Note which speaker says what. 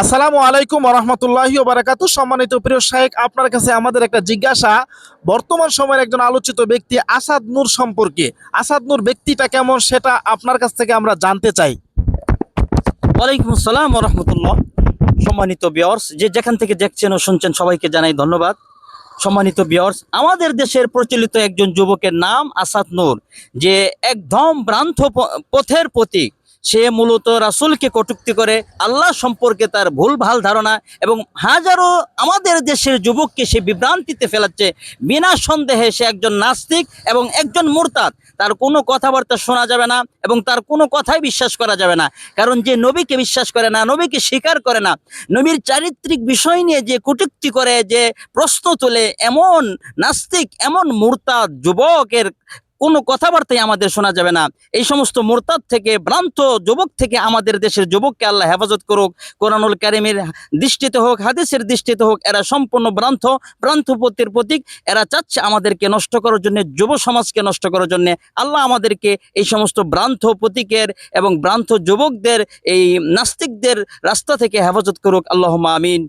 Speaker 1: আসসালামু আলাইকুম রহমতুল্লাহি বারাকাতু। সম্মানিত প্রিয় শাইখ, আপনার কাছে আমাদের একটা জিজ্ঞাসা। বর্তমান সময়ের একজন আলোচিত ব্যক্তি আসাদ নূর সম্পর্কে, আসাদ নূর ব্যক্তিটা কেমন সেটা আপনার কাছ থেকে আমরা জানতে চাই।
Speaker 2: ওয়ালাইকুম আসসালাম ওয়া রাহমাতুল্লাহ। সম্মানিত ভিউয়ার্স, যে যেখান থেকে দেখছেন ও শুনছেন সবাইকে জানাই ধন্যবাদ। সম্মানিত ভিউয়ার্স, আমাদের দেশের প্রচলিত একজন যুবকের নাম আসাদ নূর, যে একদম ভ্রান্ত পথের প্রতীক। সে মূলত রাসূলকে কটূক্তি করে, আল্লাহ সম্পর্কে তার ভুলভাল ধারণা, এবং হাজারো আমাদের দেশের যুবককে সে বিভ্রান্তিতে ফেলাচ্ছে। বিনা সন্দেহে সে একজন নাস্তিক এবং একজন মুরতাদ। তার কোনো কথাবার্তা শোনা যাবে না এবং তার কোনো কথাই বিশ্বাস করা যাবে না। কারণ যে নবীকে বিশ্বাস করে না, নবীকে স্বীকার করে না, নবীর চারিত্রিক বিষয় নিয়ে যে কটূক্তি করে, যে প্রশ্ন তোলে, এমন নাস্তিক, এমন মুরতাদ যুবকের কোনো কথাবার্তাই আমাদের শোনা যাবে না। এই সমস্ত মুরতাদ থেকে, ভ্রান্ত যুবক থেকে আমাদের দেশের যুবককে আল্লাহ হেফাজত করুক। কোরআনুল কারীমের দৃষ্টিতে হোক, হাদিসের দৃষ্টিতে হোক, এরা সম্পূর্ণ ভ্রান্তপতির প্রতীক। এরা চাচ্ছে আমাদেরকে নষ্ট করার জন্য, যুব সমাজকে নষ্ট করার জন্য। আল্লাহ আমাদেরকে এই সমস্ত ভ্রান্ত প্রতীকের এবং ভ্রান্ত যুবকদের, এই নাস্তিকদের রাস্তা থেকে হেফাজত করুক। আল্লাহুম্মা আমিন।